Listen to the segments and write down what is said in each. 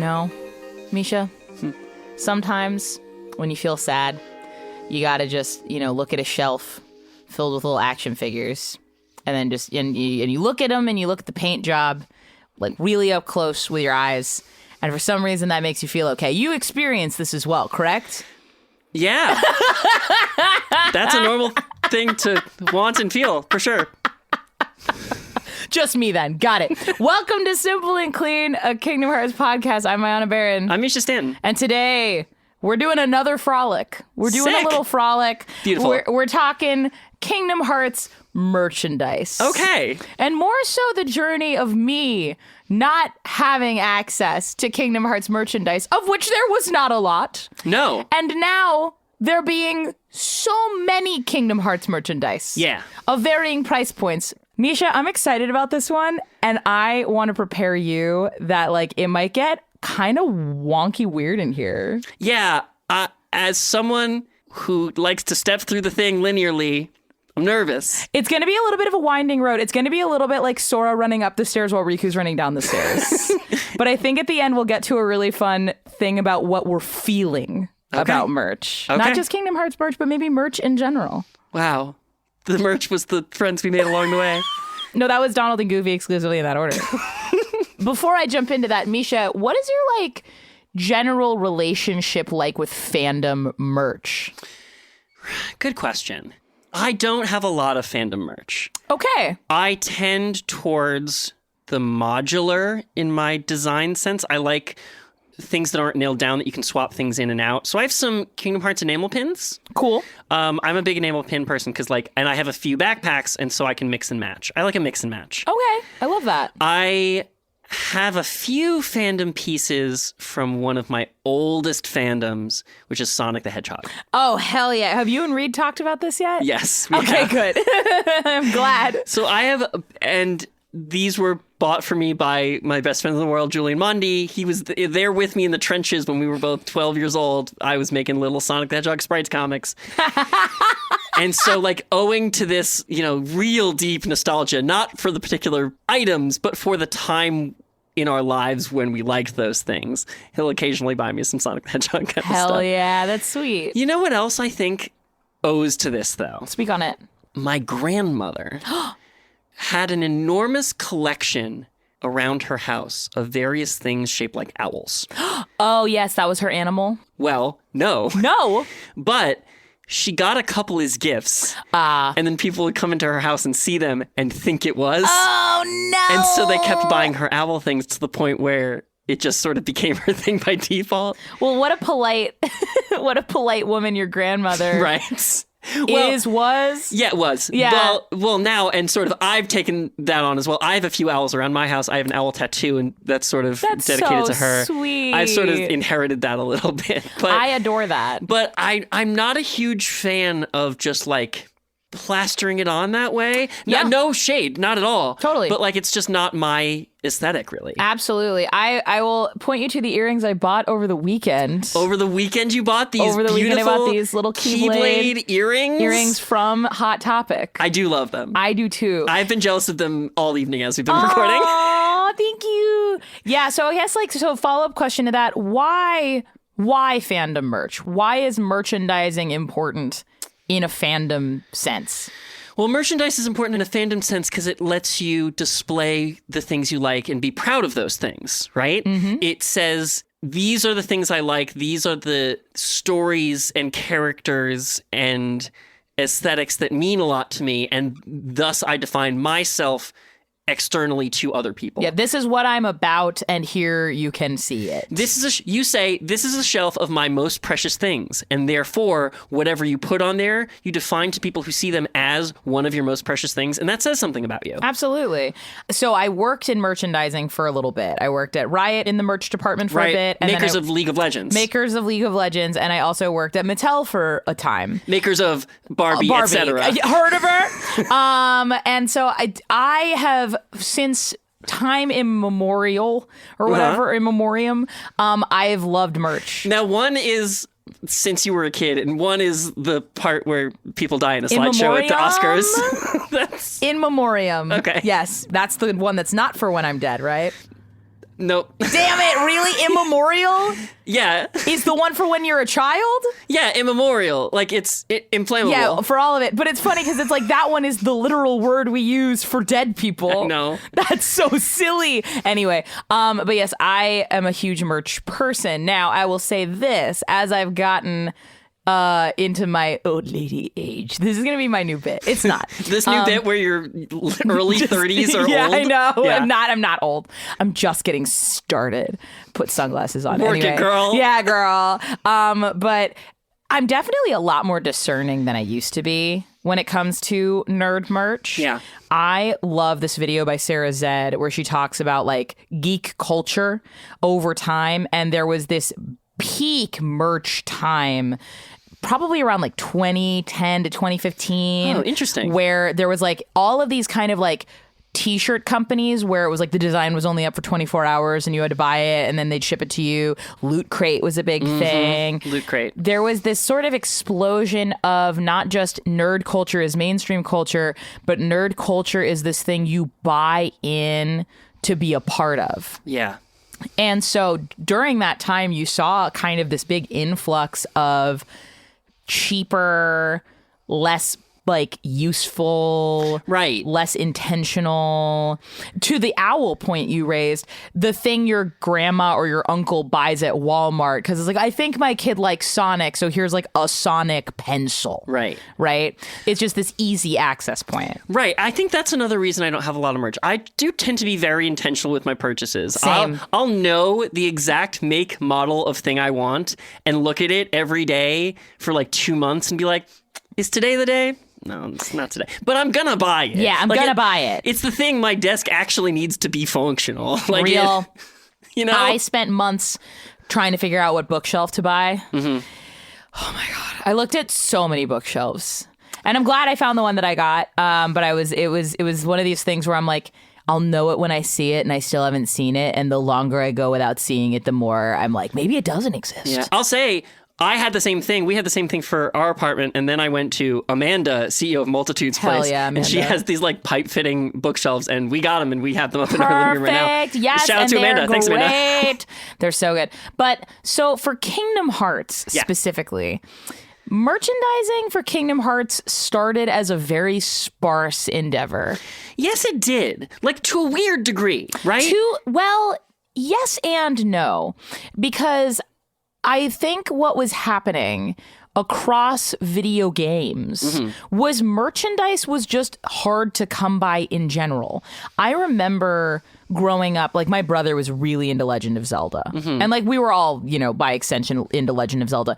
Mischa, sometimes when you feel sad, you gotta just, look at a shelf filled with little action figures, and then and you look at them and you look at the paint job, like really up close with your eyes, and for some reason that makes you feel okay. You experience this as well, correct? Yeah. That's a normal thing to want and feel, for sure. Just me then. Got it. Welcome to Simple and Clean, a Kingdom Hearts podcast. I'm Mayanna, Berrin. I'm Mischa, Stanton. And today, we're doing another frolic. We're doing Sick. a little frolic. Beautiful. We're talking Kingdom Hearts merchandise. Okay. And more so the journey of me not having access to Kingdom Hearts merchandise, of which there was not a lot. No. And now there being so many Kingdom Hearts merchandise. Yeah. Of varying price points. Mischa, I'm excited about this one, and I want to prepare you that, it might get kind of wonky weird in here. Yeah. As someone who likes to step through the thing linearly, I'm nervous. It's going to be a little bit of a winding road. It's going to be a little bit like Sora running up the stairs while Riku's running down the stairs. But I think at the end we'll get to a really fun thing about what we're feeling about merch. Okay. Not just Kingdom Hearts merch, but maybe merch in general. Wow. The merch was the friends we made along the way. No, that was Donald and Goofy exclusively in that order. Before I jump into that, Mischa, what is your general relationship like with fandom merch? Good question. I don't have a lot of fandom merch. Okay. I tend towards the modular in my design sense. I like things that aren't nailed down that you can swap things in and out. So I have some Kingdom Hearts enamel pins. Cool. I'm a big enamel pin person because and I have a few backpacks, and so I can mix and match. I like a mix and match. Okay. I love that. I have a few fandom pieces from one of my oldest fandoms, which is Sonic the Hedgehog. Oh, hell yeah. Have you and Reed talked about this yet? Yes. Okay, good. I'm glad. So I have, and these were bought for me by my best friend in the world, Julian Mondi. He was there with me in the trenches when we were both 12 years old. I was making little Sonic the Hedgehog sprites comics. And so, owing to this, real deep nostalgia, not for the particular items, but for the time in our lives when we liked those things, he'll occasionally buy me some Sonic the Hedgehog kind of stuff. Hell yeah, that's sweet. You know what else I think owes to this, though? Speak on it. My grandmother had an enormous collection around her house of various things shaped like owls. Oh, yes, that was her animal. Well, no. No. But she got a couple as gifts. And then people would come into her house and see them and think it was. Oh, no. And so they kept buying her owl things to the point where it just sort of became her thing by default. Well, what a polite woman your grandmother Right. was. Yeah, it was. Yeah. Well, now, and sort of, I've taken that on as well. I have a few owls around my house. I have an owl tattoo, and that's sort of dedicated so to her. Sweet. I've sort of inherited that a little bit. But I adore that. But I'm not a huge fan of just plastering it on that way. Yeah. No shade, not at all. Totally. But it's just not my aesthetic, really. Absolutely. I will point you to the earrings I bought over the weekend. Over the weekend you bought these Over the weekend I bought these little Keyblade earrings? Earrings from Hot Topic. I do love them. I do too. I've been jealous of them all evening as we've been recording. Oh, thank you. Yeah, so I guess follow-up question to that. Why fandom merch? Why is merchandising important in a fandom sense? Well, merchandise is important in a fandom sense because it lets you display the things you like and be proud of those things, right? Mm-hmm. It says, these are the things I like. These are the stories and characters and aesthetics that mean a lot to me. And thus I define myself externally to other people. Yeah, this is what I'm about, and here you can see it. This is you say, this is a shelf of my most precious things, and therefore, whatever you put on there, you define to people who see them as one of your most precious things, and that says something about you. Absolutely. So I worked in merchandising for a little bit. I worked at Riot in the merch department for a bit. And Makers of League of Legends. Makers of League of Legends, and I also worked at Mattel for a time. Makers of Barbie. etc. Heard of her? And so I have, since time immemorial or whatever, in memoriam, I've loved merch. Now, one is since you were a kid, and one is the part where people die in a slideshow at the Oscars. That's in memoriam. Okay. Yes, that's the one that's not for when I'm dead, right? Nope. Damn it, really? Immemorial Yeah. is the one for when you're a child? Yeah, immemorial. Like, it's inflammable. Yeah, for all of it. But it's funny because it's like that one is the literal word we use for dead people. No. That's so silly. Anyway, but yes, I am a huge merch person. Now, I will say this, as I've gotten into my old lady age. This is going to be my new bit. It's not. This new bit where your early 30s are yeah, old? I know. Yeah. I'm not old. I'm just getting started. Put sunglasses on. Work anyway. it, girl. Yeah, girl. But I'm definitely a lot more discerning than I used to be when it comes to nerd merch. Yeah. I love this video by Sarah Zed where she talks about like geek culture over time. And there was this peak merch time probably around like 2010 to 2015. Oh, interesting. Where there was like all of these kind of like t-shirt companies where it was like the design was only up for 24 hours and you had to buy it and then they'd ship it to you. Loot Crate was a big thing. Loot Crate. There was this sort of explosion of not just nerd culture as mainstream culture, but nerd culture is this thing you buy in to be a part of. Yeah. And so during that time, you saw kind of this big influx of cheaper, less like useful, right, less intentional. To the owl point you raised, the thing your grandma or your uncle buys at Walmart because it's like, I think my kid likes Sonic, so here's like a Sonic pencil. Right. It's just this easy access point. Right. I think that's another reason I don't have a lot of merch. I do tend to be very intentional with my purchases. Same. I'll know the exact make, model of thing I want and look at it every day for like 2 months and be like, is today the day? No, it's not today. But I'm gonna buy it. Yeah, I'm gonna buy it. It's the thing my desk actually needs to be functional. Like real. You know? I spent months trying to figure out what bookshelf to buy. Mm-hmm. Oh my God. I looked at so many bookshelves. And I'm glad I found the one that I got. But it was one of these things where I'm like, I'll know it when I see it and I still haven't seen it. And the longer I go without seeing it, the more I'm like, maybe it doesn't exist. Yeah. I'll say I had the same thing. We had the same thing for our apartment, and then I went to Amanda, CEO of Multitudes Hell Place, yeah, Amanda. and she has these like pipe-fitting bookshelves, and we got them, and we have them up in our living room right now. Yes, shout out to Amanda. Thanks, Amanda. Great. They're so good. But so for Kingdom Hearts specifically, merchandising for Kingdom Hearts started as a very sparse endeavor. Yes, it did. Like to a weird degree, right? Well, yes and no, because I think what was happening across video games was merchandise was just hard to come by in general. I remember growing up, like my brother was really into Legend of Zelda. And like we were all, by extension into Legend of Zelda.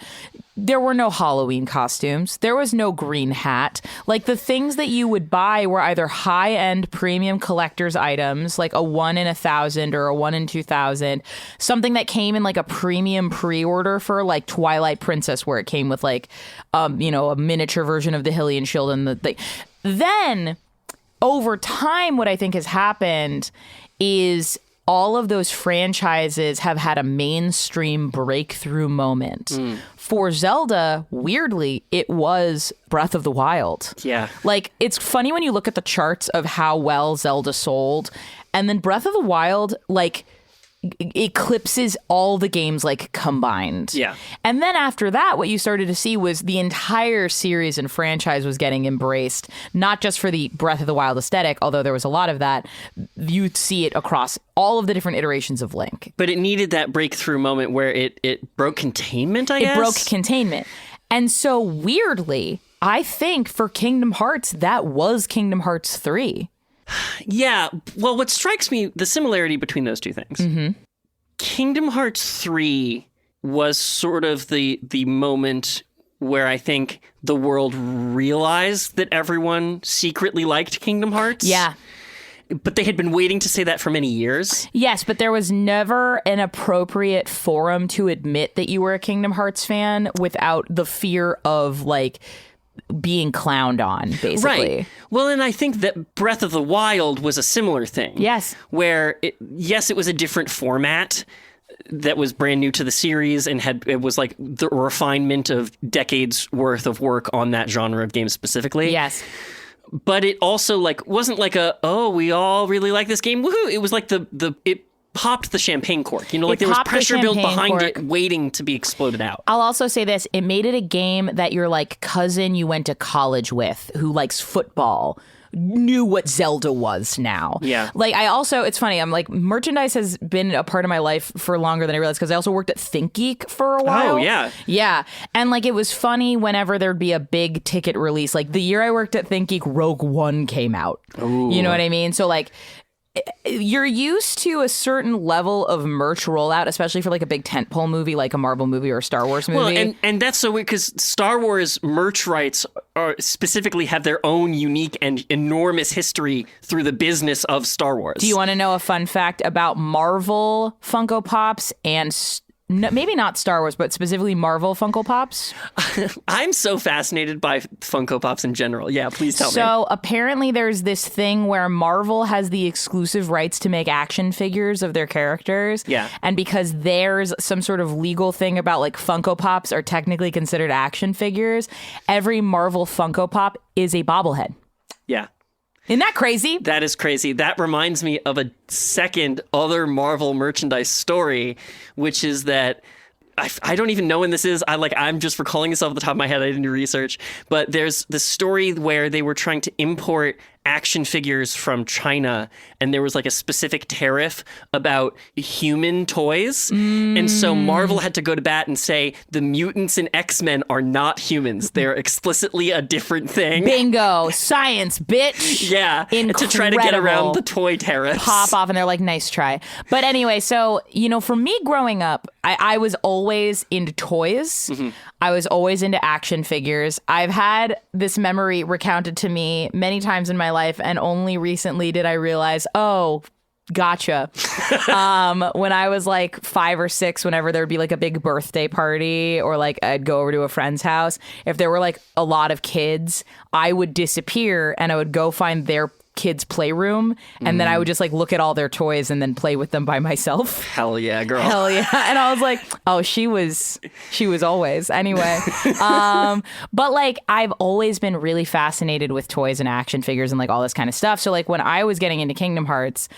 There were no Halloween costumes. There was no green hat. Like the things that you would buy were either high-end premium collector's items, like a 1 in 1,000 or a 1 in 2,000, something that came in like a premium pre-order for like Twilight Princess, where it came with like, a miniature version of the Hylian shield and the thing. Then over time, what I think has happened is all of those franchises have had a mainstream breakthrough moment. For Zelda, weirdly, it was Breath of the Wild. Yeah. Like, it's funny when you look at the charts of how well Zelda sold, and then Breath of the Wild, like, eclipses all the games like combined. Yeah. And then after that, what you started to see was the entire series and franchise was getting embraced, not just for the Breath of the Wild aesthetic, although there was a lot of that. You'd see it across all of the different iterations of Link. But it needed that breakthrough moment where it broke containment, I guess? It broke containment. And so weirdly, I think for Kingdom Hearts, that was Kingdom Hearts 3. Yeah. Well, what strikes me, the similarity between those two things. Kingdom Hearts 3 was sort of the moment where I think the world realized that everyone secretly liked Kingdom Hearts. Yeah. But they had been waiting to say that for many years. Yes, but there was never an appropriate forum to admit that you were a Kingdom Hearts fan without the fear of, like, being clowned on, basically. Right. Well, and I think that Breath of the Wild was a similar thing. Yes. Where, it was a different format that was brand new to the series and it was like the refinement of decades worth of work on that genre of games specifically. Yes. But it also like wasn't like we all really like this game. Woohoo! It was like it popped the champagne cork. You know, like It there was popped the pressure built champagne behind cork. it, waiting to be exploded out. I'll also say this. It made it a game that your like cousin you went to college with who likes football knew what Zelda was now. Yeah. Like it's funny. I'm like, merchandise has been a part of my life for longer than I realized because I also worked at ThinkGeek for a while. Oh, yeah. Yeah. And like it was funny whenever there'd be a big ticket release. Like the year I worked at ThinkGeek, Rogue One came out. Ooh. You know what I mean? So like you're used to a certain level of merch rollout, especially for like a big tentpole movie like a Marvel movie or a Star Wars movie. Well, and that's so weird because Star Wars merch rights are specifically have their own unique and enormous history through the business of Star Wars. Do you want to know a fun fact about Marvel Funko Pops and maybe not Star Wars, but specifically Marvel Funko Pops? I'm so fascinated by Funko Pops in general. Yeah, please tell me. So apparently there's this thing where Marvel has the exclusive rights to make action figures of their characters. Yeah. And because there's some sort of legal thing about like Funko Pops are technically considered action figures, every Marvel Funko Pop is a bobblehead. Yeah. Isn't that crazy? That is crazy. That reminds me of a second other Marvel merchandise story, which is that I don't even know when this is. I'm just recalling this off the top of my head. I didn't do research. But there's this story where they were trying to import action figures from China, and there was like a specific tariff about human toys. And so Marvel had to go to bat and say the mutants and X-Men are not humans. They're explicitly a different thing. Bingo. Science, bitch. Yeah. Incredible. To try to get around the toy tariffs. Pop off and they're like, nice try. But anyway, so, you know, for me growing up, I was always into toys. Mm-hmm. I was always into action figures. I've had this memory recounted to me many times in my life, and only recently did I realize, oh, gotcha. When I was like 5 or 6, whenever there would be like a big birthday party or like I'd go over to a friend's house, if there were like a lot of kids, I would disappear and I would go find their kids' playroom, and then I would just like look at all their toys and then play with them by myself. Hell yeah, girl. Hell yeah. And I was like, oh, she was always. Anyway. But like I've always been really fascinated with toys and action figures and like all this kind of stuff. So like when I was getting into Kingdom Hearts,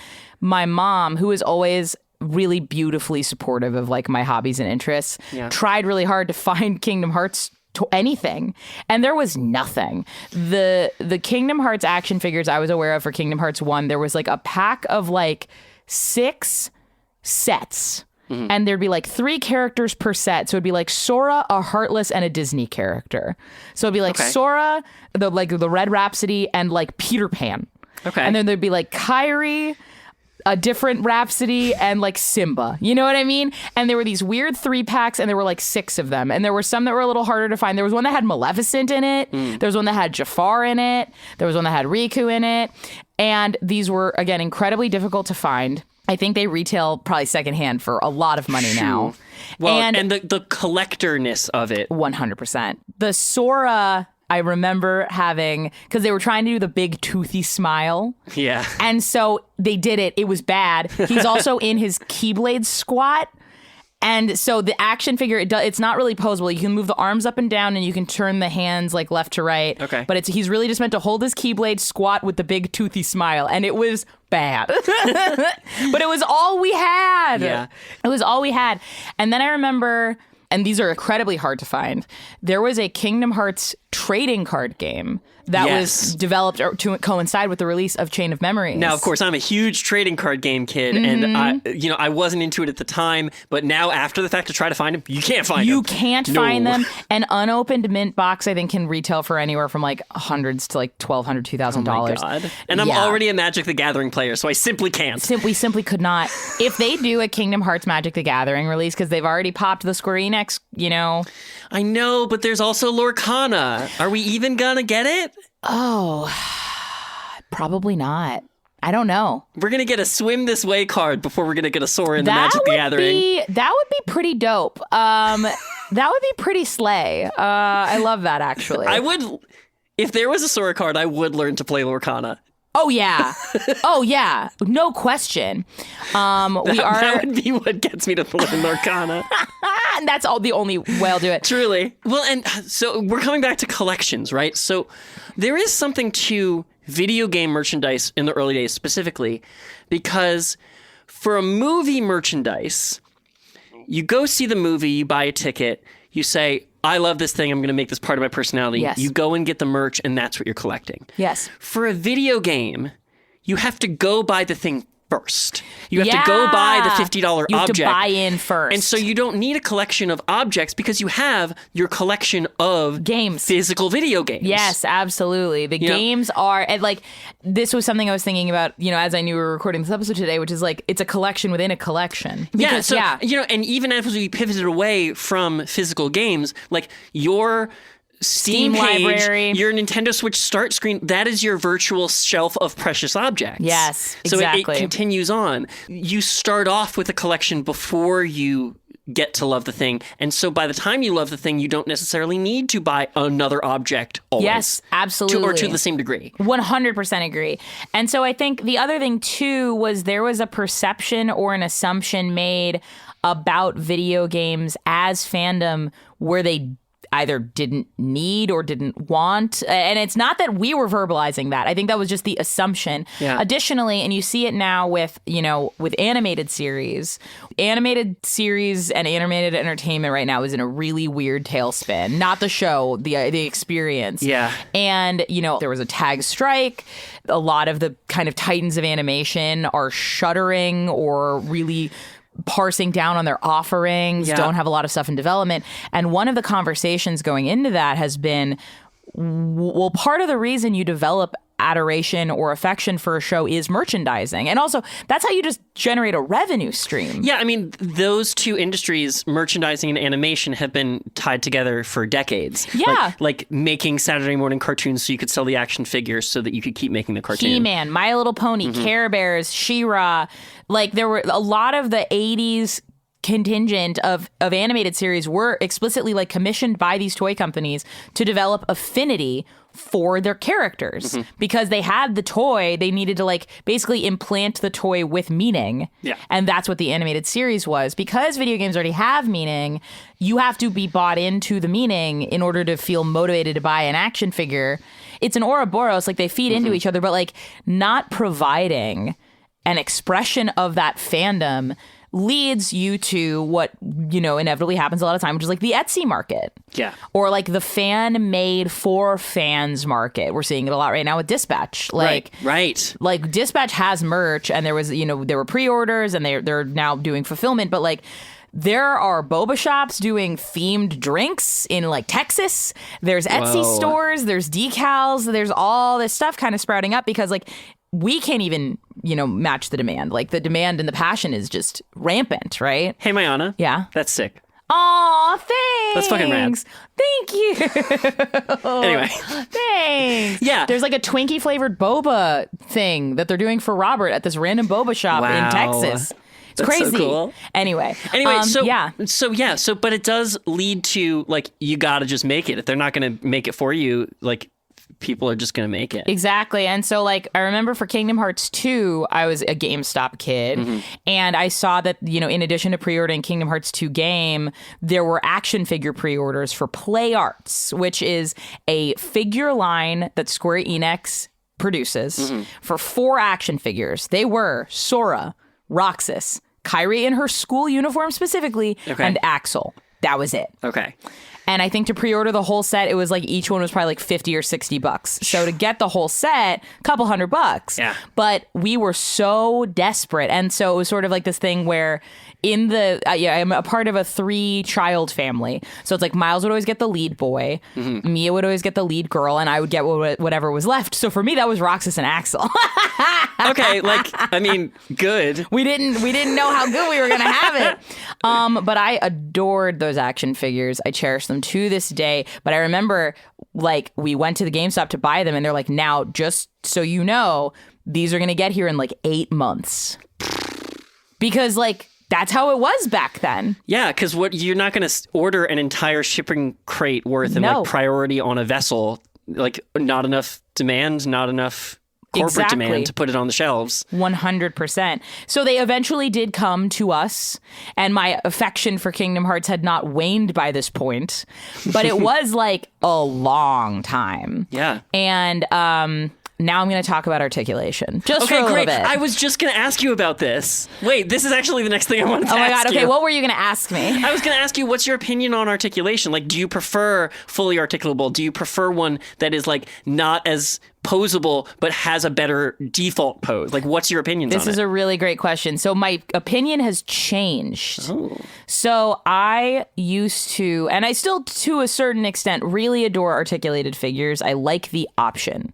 my mom, who is always really beautifully supportive of like my hobbies and interests, tried really hard to find Kingdom Hearts to anything, and there was nothing. The Kingdom Hearts action figures I was aware of for Kingdom Hearts 1, there was like a pack of like 6 sets, and there'd be like 3 characters per set. So it'd be like Sora, a Heartless, and a Disney character. So it'd be like Sora, the Red Rhapsody, and like Peter Pan. Okay. And then there'd be like Kairi, a different Rhapsody, and like Simba. You know what I mean? And there were these weird 3-packs, and there were like 6 of them. And there were some that were a little harder to find. There was one that had Maleficent in it. There was one that had Jafar in it. There was one that had Riku in it. And these were, again, incredibly difficult to find. I think they retail probably secondhand for a lot of money now. Well, and the collectorness of it. 100%. The Sora, I remember having, because they were trying to do the big toothy smile. Yeah. And so they did it. It was bad. He's also in his Keyblade squat. And so the action figure, it's not really posable. You can move the arms up and down, and you can turn the hands like left to right. Okay. But he's really just meant to hold his Keyblade, squat with the big toothy smile. And it was bad. But it was all we had. Yeah. It was all we had. And then I remember, and these are incredibly hard to find, there was a Kingdom Hearts trading card game that was developed to coincide with the release of Chain of Memories. Now, of course, I'm a huge trading card game kid, and I wasn't into it at the time, but now after the fact, to try to find them, you can't find them. You can't find them. An unopened mint box, I think, can retail for anywhere from like hundreds to like $1,200, $2,000. Oh my God. And I'm already a Magic the Gathering player, so I simply can't. We simply could not. If they do a Kingdom Hearts Magic the Gathering release, because they've already popped the Square Enix, you know. I know, but there's also Lorcana. Are we even gonna get it? Oh, probably not. I don't know. We're going to get a Swim This Way card before we're going to get a Sora in the Magic the Gathering. That would be pretty dope. That would be pretty slay. I love that, actually. If there was a Sora card, I would learn to play Lorcana. Oh, yeah. Oh, yeah. No question. That would be what gets me to learn Lorcana. And that's the only way I'll do it. Truly. Well, and so we're coming back to collections, right? So there is something to video game merchandise in the early days specifically, because For a movie merchandise, you go see the movie, you buy a ticket, you say, I love this thing, I'm going to make this part of my personality. Yes. You go and get the merch, and that's what you're collecting. Yes. For a video game, you have to go buy the thing first. You have to go buy the $50 object. You have to buy in first. And so you don't need a collection of objects because you have your collection of games, physical video games. Yes, absolutely. The games are, and like, this was something I was thinking about, as I knew we were recording this episode today, which is like, it's a collection within a collection. Because, and even as we pivoted away from physical games, like your Steam page, library, your Nintendo Switch start screen, that is your virtual shelf of precious objects. Yes, exactly. So it continues on. You start off with a collection before you get to love the thing. And so by the time you love the thing, you don't necessarily need to buy another object always. Yes, absolutely. Or to the same degree. 100% agree. And so I think the other thing too was there was a perception or an assumption made about video games as fandom where they either didn't need or didn't want. And it's not that we were verbalizing that. I think that was just the assumption. Yeah. Additionally, and you see it now with animated series. Animated series and animated entertainment right now is in a really weird tailspin. Not the show, the experience. Yeah. And, there was a tag strike. A lot of the kind of titans of animation are shuttering or really parsing down on their offerings, don't have a lot of stuff in development. And one of the conversations going into that has been, well, part of the reason you develop adoration or affection for a show is merchandising. And also, that's how you just generate a revenue stream. Yeah, I mean, those two industries, merchandising and animation, have been tied together for decades. Yeah. Like making Saturday morning cartoons so you could sell the action figures so that you could keep making the cartoon. He-Man, My Little Pony, Care Bears, She-Ra. Like, there were a lot of the 80s contingent of animated series were explicitly like commissioned by these toy companies to develop affinity for their characters because they had the toy. They needed to like basically implant the toy with meaning. Yeah. And that's what the animated series was. Because video games already have meaning, you have to be bought into the meaning in order to feel motivated to buy an action figure. It's an Ouroboros, like they feed into each other, but like not providing an expression of that fandom leads you to what, inevitably happens a lot of time, which is like the Etsy market. Yeah. Or like the fan made for fans market. We're seeing it a lot right now with Dispatch. Like, right. Like Dispatch has merch and there was, there were pre-orders and they're now doing fulfillment, but like there are boba shops doing themed drinks in like Texas. There's Etsy stores, there's decals, there's all this stuff kind of sprouting up because like we can't even, match the demand. Like the demand and the passion is just rampant, right? Hey, Mayanna. Yeah. That's sick. Aw, thanks. That's fucking rad. Thank you. Anyway. Thanks. Yeah. There's like a Twinkie flavored boba thing that they're doing for Robert at this random boba shop in Texas. It's crazy. So cool. Anyway, but it does lead to like you got to just make it. If they're not going to make it for you, like people are just going to make it. Exactly. And so like I remember for Kingdom Hearts 2, I was a GameStop kid and I saw that, in addition to pre-ordering Kingdom Hearts 2 game, there were action figure pre-orders for Play Arts, which is a figure line that Square Enix produces for 4 action figures. They were Sora, Roxas, Kairi in her school uniform specifically, and Axel. That was it. Okay. And I think to pre-order the whole set, it was like each one was probably like $50 or $60. So to get the whole set, a couple $100. Yeah. But we were so desperate. And so it was sort of like this thing where in the, I'm a part of a 3-child family. So it's like Miles would always get the lead boy. Mia would always get the lead girl. And I would get whatever was left. So for me, that was Roxas and Axel. Okay. Like, I mean, good. We didn't know how good we were going to have it. But I adored those action figures. I cherish them to this day. But I remember like we went to the GameStop to buy them and they're like, now just so you know, these are going to get here in like 8 months. Because like that's how it was back then. Yeah, because you're not going to order an entire shipping crate worth in like priority on a vessel. Like not enough demand, not enough corporate demand to put it on the shelves. 100%. So they eventually did come to us, and my affection for Kingdom Hearts had not waned by this point, but it was like a long time. Yeah. And now I'm going to talk about articulation. Just for Okay, a little great. bit. I was just going to ask you about this. Wait, this is actually the next thing I wanted to ask you. Oh my God. Okay, what were you going to ask me? I was going to ask you, what's your opinion on articulation? Like, do you prefer fully articulable? Do you prefer one that is like not as posable but has a better default pose? Like, what's your opinions on it? This is a really great question. So my opinion has changed. Oh. So I used to, and I still to a certain extent really adore articulated figures. I like the option.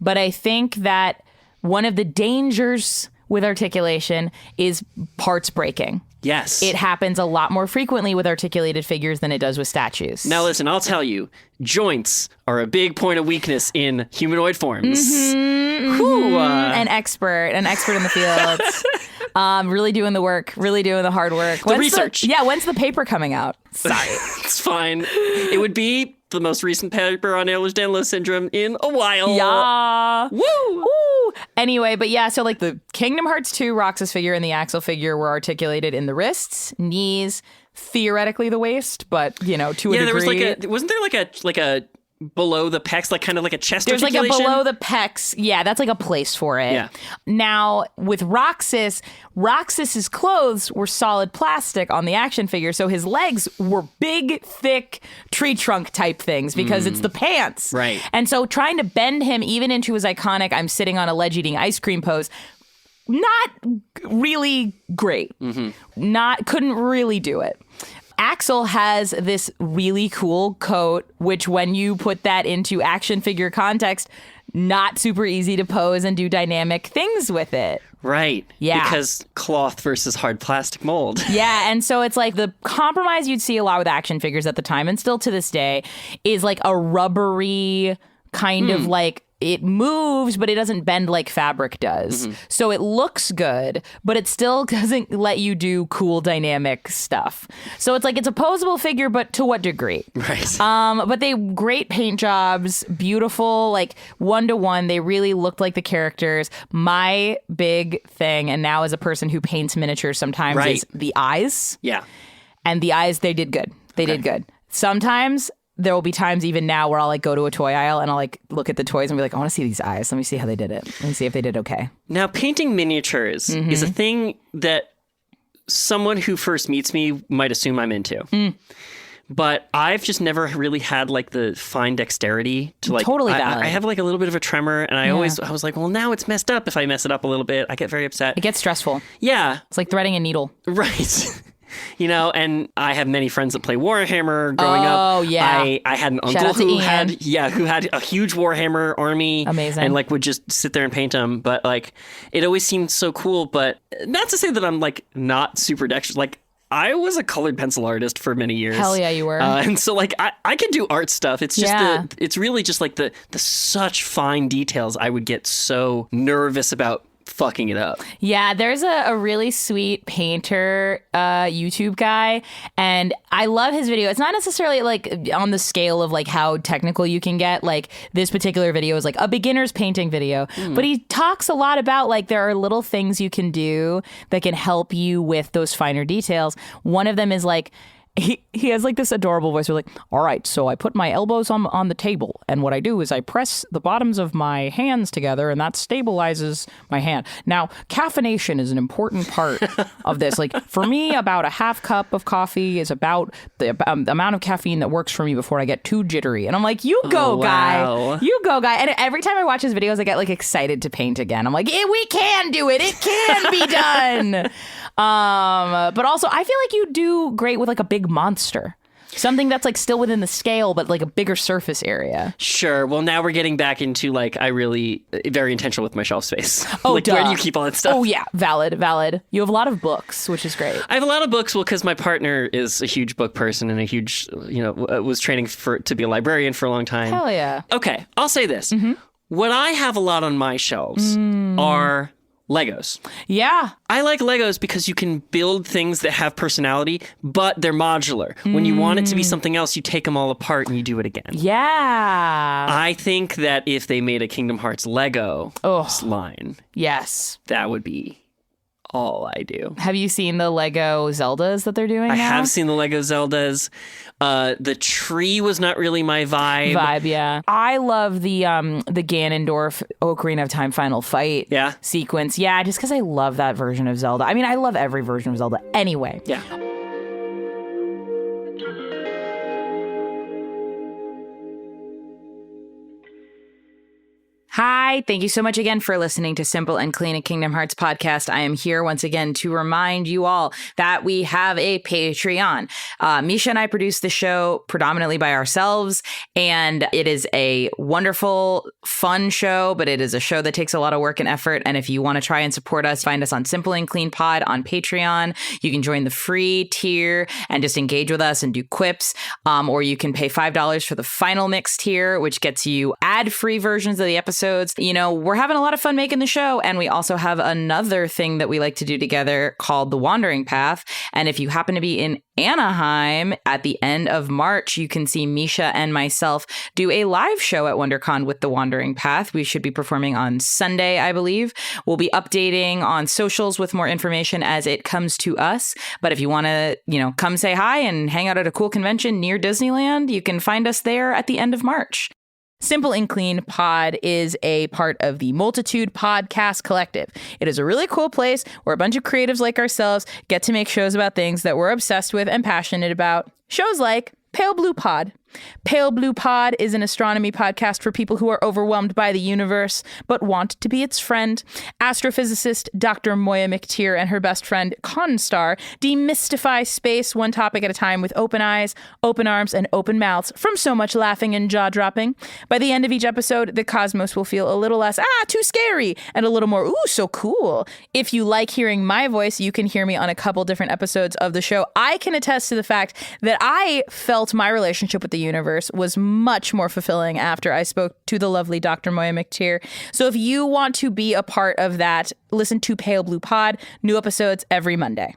But I think that one of the dangers with articulation is parts breaking. Yes. It happens a lot more frequently with articulated figures than it does with statues. Now, listen, I'll tell you, joints are a big point of weakness in humanoid forms. An expert in the field. Really doing the work, really doing the hard work. The research. When's the paper coming out? Sorry. It's fine. It would be the most recent paper on Ehlers-Danlos syndrome in a while. Yeah. Woo! Woo! Anyway, but yeah, so like the Kingdom Hearts 2 Roxas figure and the Axel figure were articulated in the wrists, knees, theoretically the waist, but to a degree. There was wasn't there like a below the pecs, like kind of like a chest There's articulation? like a below the pecs. Yeah, that's like a place for it. Yeah. Now, with Roxas's clothes were solid plastic on the action figure, so his legs were big, thick tree trunk type things because it's the pants. Right. And so trying to bend him even into his iconic I'm sitting on a ledge eating ice cream pose, not really great. Couldn't really do it. Axel has this really cool coat, which when you put that into action figure context, not super easy to pose and do dynamic things with it. Right. Yeah. Because cloth versus hard plastic mold. Yeah, and so it's like the compromise you'd see a lot with action figures at the time, and still to this day, is like a rubbery kind of like, it moves, but it doesn't bend like fabric does. So it looks good, but it still doesn't let you do cool dynamic stuff. So it's like, it's a posable figure, but to what degree? Right. But they great paint jobs, beautiful, like 1-to-1. They really looked like the characters. My big thing, and now as a person who paints miniatures sometimes, is the eyes. Yeah. And the eyes, they did good. They did good. Sometimes there will be times even now where I'll like go to a toy aisle and I'll like look at the toys and be like, I want to see these eyes. Let me see how they did it. Let me see if they did okay. Now, painting miniatures is a thing that someone who first meets me might assume I'm into. But I've just never really had like the fine dexterity to like. Totally valid. I have like a little bit of a tremor, and I was like, well, now it's messed up. If I mess it up a little bit, I get very upset. It gets stressful. Yeah. It's like threading a needle. Right. And I have many friends that play Warhammer growing up. Oh, yeah. I had an Shout uncle out to who Ian. had a huge Warhammer army. Amazing. And like would just sit there and paint them. But like, it always seemed so cool. But not to say that I'm like not super dexterous. Like, I was a colored pencil artist for many years. Hell yeah, you were. And so like, I can do art stuff. It's just Yeah. it's really just like the such fine details. I would get so nervous about fucking it up. Yeah, there's a really sweet painter YouTube guy, and I love his video. It's not necessarily like on the scale of like how technical you can get. Like this particular video is like a beginner's painting video, but he talks a lot about like there are little things you can do that can help you with those finer details. One of them is like, he has like this adorable voice. We're like, all right, so I put my elbows on the table, and what I do is I press the bottoms of my hands together, and that stabilizes my hand. Now, caffeination is an important part of this. Like for me, about a half cup of coffee is about the amount of caffeine that works for me before I get too jittery. And I'm like, you go, guy. You go, guy. And every time I watch his videos, I get like excited to paint again. I'm like, yeah, we can do it. It can be done. But also I feel like you do great with like a big monster, something that's like still within the scale, but like a bigger surface area. Sure. Well, now we're getting back into like, I really very intentional with my shelf space. Oh, like, where do you keep all that stuff? Oh yeah. Valid. You have a lot of books, which is great. I have a lot of books. Well, because my partner is a huge book person and a huge, was training to be a librarian for a long time. Hell yeah. Okay. I'll say this. What I have a lot on my shelves are Legos. Yeah. I like Legos because you can build things that have personality, but they're modular. When you want it to be something else, you take them all apart and you do it again. Yeah. I think that if they made a Kingdom Hearts Lego line, Yes. that would be all I do. Have you seen the Lego Zeldas that they're doing now? I have seen the Lego Zeldas. The tree was not really my vibe. Yeah. I love the Ganondorf Ocarina of Time final fight sequence. Yeah, just because I love that version of Zelda. I mean, I love every version of Zelda anyway. Yeah. Hi, thank you so much again for listening to Simple and Clean, a Kingdom Hearts podcast. I am here once again to remind you all that we have a Patreon. Mischa and I produce the show predominantly by ourselves, and it is a wonderful, fun show, but it is a show that takes a lot of work and effort. And if you want to try and support us, find us on Simple and Clean Pod on Patreon. You can join the free tier and just engage with us and do quips, or you can pay $5 for the final mix tier, which gets you ad-free versions of the episode. You know, we're having a lot of fun making the show, and we also have another thing that we like to do together called The Wandering Path. And if you happen to be in Anaheim at the end of March, you can see Mischa and myself do a live show at WonderCon with The Wandering Path. We should be performing on Sunday, I believe. We'll be updating on socials with more information as it comes to us. But if you want to, come say hi and hang out at a cool convention near Disneyland, you can find us there at the end of March. Simple and Clean Pod is a part of the Multitude Podcast Collective. It is a really cool place where a bunch of creatives like ourselves get to make shows about things that we're obsessed with and passionate about. Shows like Pale Blue Pod. Pale Blue Pod is an astronomy podcast for people who are overwhelmed by the universe but want to be its friend. Astrophysicist Dr. Moya McTeer and her best friend Constar demystify space one topic at a time with open eyes, open arms, and open mouths from so much laughing and jaw-dropping. By the end of each episode, the cosmos will feel a little less, too scary, and a little more, ooh, so cool. If you like hearing my voice, you can hear me on a couple different episodes of the show. I can attest to the fact that I felt my relationship with the universe was much more fulfilling after I spoke to the lovely Dr. Moya McTeer. So if you want to be a part of that, listen to Pale Blue Pod, new episodes every Monday.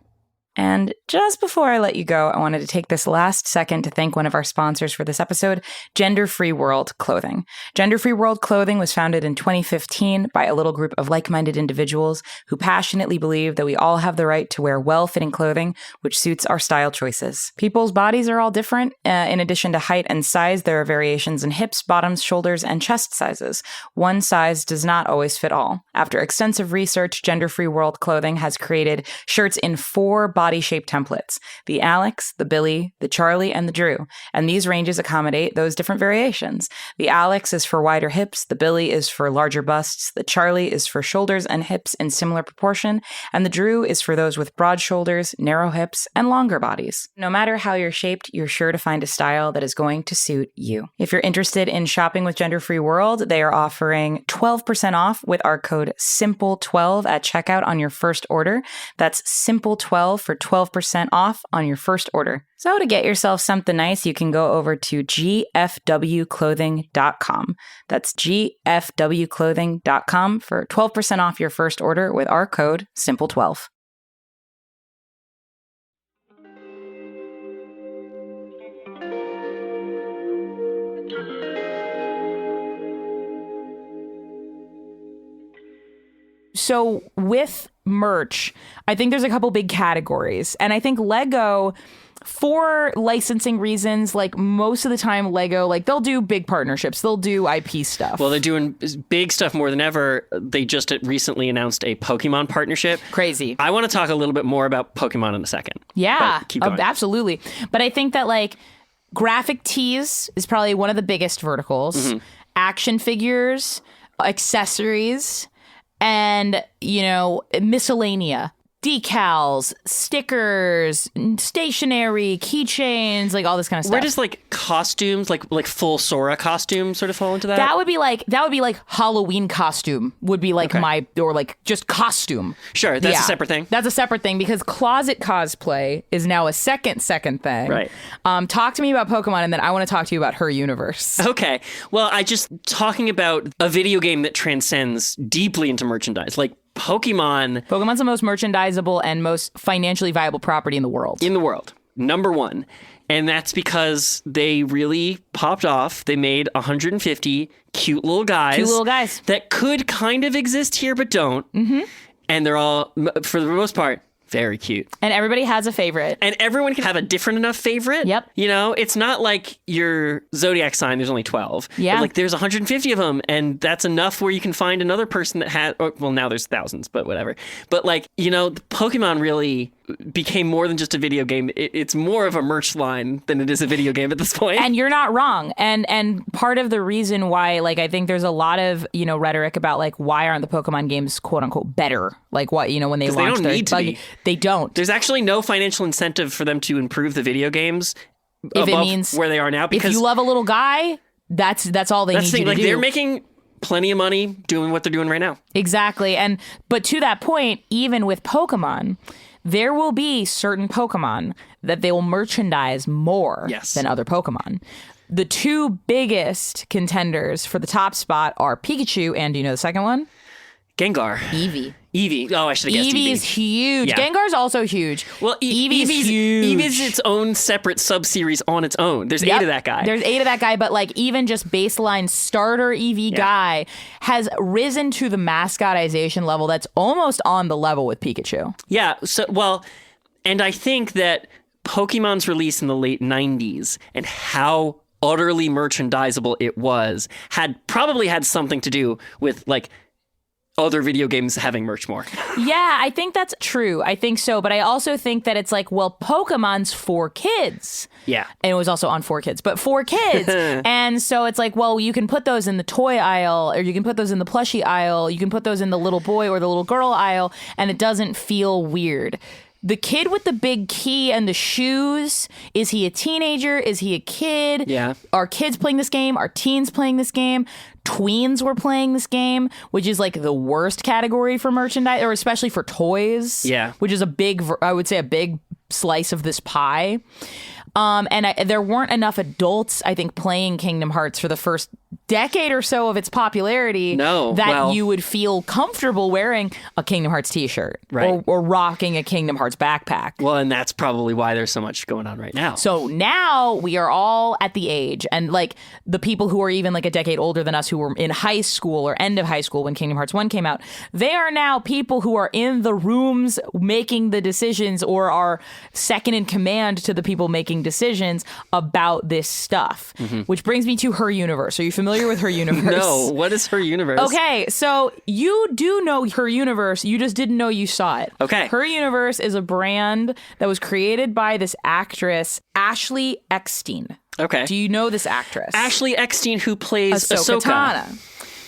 And just before I let you go, I wanted to take this last second to thank one of our sponsors for this episode, Gender Free World Clothing. Gender Free World Clothing was founded in 2015 by a little group of like-minded individuals who passionately believe that we all have the right to wear well-fitting clothing which suits our style choices. People's bodies are all different. In addition to height and size, there are variations in hips, bottoms, shoulders, and chest sizes. One size does not always fit all. After extensive research, Gender Free World Clothing has created shirts in 4 body-shaped templates: the Alex, the Billy, the Charlie, and the Drew. And these ranges accommodate those different variations. The Alex is for wider hips, the Billy is for larger busts, the Charlie is for shoulders and hips in similar proportion, and the Drew is for those with broad shoulders, narrow hips, and longer bodies. No matter how you're shaped, you're sure to find a style that is going to suit you. If you're interested in shopping with Gender Free World, they are offering 12% off with our code SIMPLE12 at checkout on your first order. That's SIMPLE12 for 12% off on your first order. So to get yourself something nice, you can go over to gfwclothing.com. That's gfwclothing.com for 12% off your first order with our code SIMPLE12. So with merch, I think there's a couple big categories. And I think Lego, for licensing reasons, like most of the time Lego, like they'll do big partnerships. They'll do IP stuff. Well, they're doing big stuff more than ever. They just recently announced a Pokemon partnership. Crazy. I want to talk a little bit more about Pokemon in a second. Yeah, keep going. Absolutely. But I think that like graphic tees is probably one of the biggest verticals. Mm-hmm. Action figures, accessories, and, miscellanea. Decals, stickers, stationery, keychains, like all this kind of stuff. Where does like costumes, like full Sora costume sort of fall into that? That would be like Halloween costume would be like or like just costume. Sure, that's a separate thing. That's a separate thing because closet cosplay is now a second thing. Right. Talk to me about Pokemon, and then I want to talk to you about her universe. Okay. Well, talking about a video game that transcends deeply into merchandise, like Pokemon's the most merchandisable and most financially viable property in the world. Number one. And that's because they really popped off. They made 150 cute little guys. That could kind of exist here, but don't. Mm-hmm. and they're all, for the most part, very cute. And everybody has a favorite. And everyone can have a different enough favorite. Yep. You know, it's not like your zodiac sign, there's only 12. Yeah. Like there's 150 of them, and that's enough where you can find another person that has, well, now there's thousands, but whatever. But like, you know, Pokemon really became more than just a video game. It's more of a merch line than it is a video game at this point. And you're not wrong. And part of the reason why, like, I think there's a lot of, you know, rhetoric about like, why aren't the Pokemon games quote unquote better? Like what, you know, when they launched don't need to be. They don't. There's actually no financial incentive for them to improve the video games If it above means where they are now. Because if you love a little guy, that's all they need you to like do. they're making plenty of money doing what they're doing right now. Exactly. But to that point, even with Pokemon, there will be certain Pokemon that they will merchandise more than other Pokemon. The two biggest contenders for the top spot are Pikachu and, do you know the second one? Gengar. Eevee. Oh, I should have guessed Eevee. Eevee's huge. Yeah. Gengar's also huge. Well, Eevee's huge. Eevee's its own separate sub-series on its own. There's 8 of that guy. There's 8 of that guy, but like even just baseline starter Eevee guy has risen to the mascotization level that's almost on the level with Pikachu. Yeah. So, well, and I think that Pokemon's release in the late 90s and how utterly merchandisable it was probably had something to do with like other video games having merch more. Yeah, I think that's true. I think so. But I also think that it's like, well, Pokemon's for kids. Yeah. And it was also on 4Kids, but for kids. And so it's like, well, you can put those in the toy aisle, or you can put those in the plushie aisle. You can put those in the little boy or the little girl aisle, and it doesn't feel weird. The kid with the big key and the shoes, is he a teenager? Is he a kid? Yeah. Are kids playing this game? Are teens playing this game? Tweens were playing this game, which is like the worst category for merchandise, or especially for toys. Yeah. Which is a big slice of this pie. There weren't enough adults, I think, playing Kingdom Hearts for the first decade or so of its popularity you would feel comfortable wearing a Kingdom Hearts t-shirt or rocking a Kingdom Hearts backpack. Well, and that's probably why there's so much going on right now. So now we are all at the age, and like the people who are even like a decade older than us who were in high school or end of high school when Kingdom Hearts 1 came out, they are now people who are in the rooms making the decisions or are second in command to the people making decisions about this stuff. Mm-hmm. Which brings me to Her Universe. Are you familiar with Her Universe? No. What is Her Universe? Okay, so you do know Her Universe. You just didn't know you saw it. Okay. Her Universe is a brand that was created by this actress, Ashley Eckstein. Okay. Do you know this actress? Ashley Eckstein, who plays Ahsoka. Tana.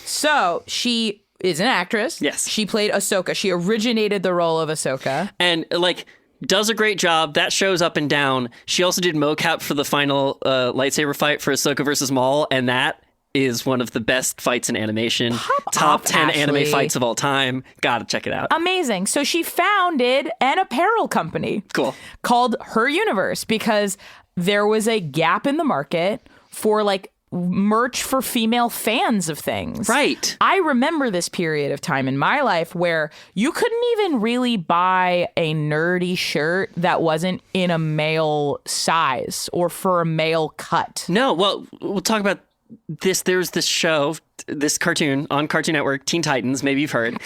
So she is an actress. Yes. She played Ahsoka. She originated the role of Ahsoka. And like does a great job. That shows up and down. She also did mocap for the final lightsaber fight for Ahsoka versus Maul, and that is one of the best fights in animation. Top 10 anime fights of all time. Gotta check it out. Amazing. So she founded an apparel company. Cool. Called Her Universe, because there was a gap in the market for like merch for female fans of things. Right. I remember this period of time in my life where you couldn't even really buy a nerdy shirt that wasn't in a male size or for a male cut. No, well, we'll talk about this. There's this show, this cartoon on Cartoon Network, Teen Titans, maybe you've heard,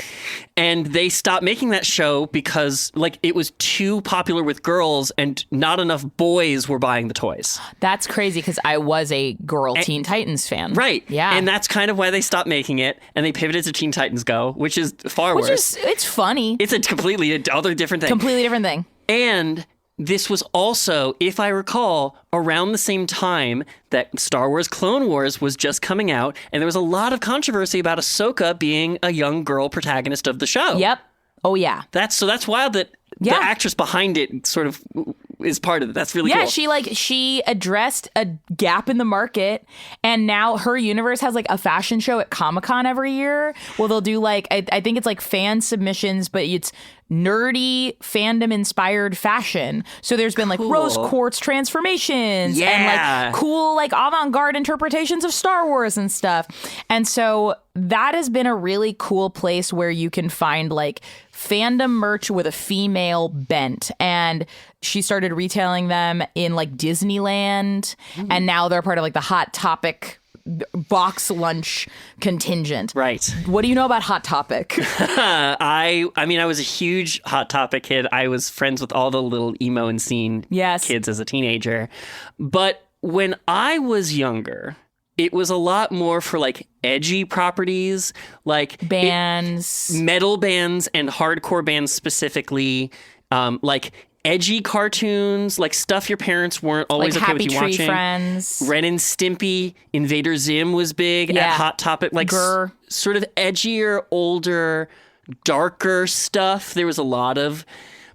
and they stopped making that show because like it was too popular with girls and not enough boys were buying the toys. That's crazy, because I was a girl Teen Titans fan. Right. Yeah. And that's kind of why they stopped making it, and they pivoted to Teen Titans Go, which is far worse. It's funny. It's a completely other different thing. Completely different thing. And this was also, if I recall, around the same time that Star Wars Clone Wars was just coming out, and there was a lot of controversy about Ahsoka being a young girl protagonist of the show. Yep. Oh, yeah. That's wild that the actress behind it sort of is part of it. That's really cool. Yeah, she addressed a gap in the market, and now Her Universe has like a fashion show at Comic-Con every year. Well, they'll do like, I think it's like fan submissions, but it's nerdy fandom inspired fashion. So there's been like rose quartz transformations and like cool like avant-garde interpretations of Star Wars and stuff. And so that has been a really cool place where you can find like fandom merch with a female bent. And she started retailing them in like Disneyland, and now they're part of like the Hot Topic box lunch contingent. Right. What do you know about Hot Topic? I mean, I was a huge Hot Topic kid. I was friends with all the little emo and scene kids as a teenager. But when I was younger, it was a lot more for like edgy properties, like bands, metal bands and hardcore bands specifically, like edgy cartoons, like stuff your parents weren't always like okay Happy with you Tree watching. Friends. Ren and Stimpy, Invader Zim was big at Hot Topic, like sort of edgier, older, darker stuff. There was a lot of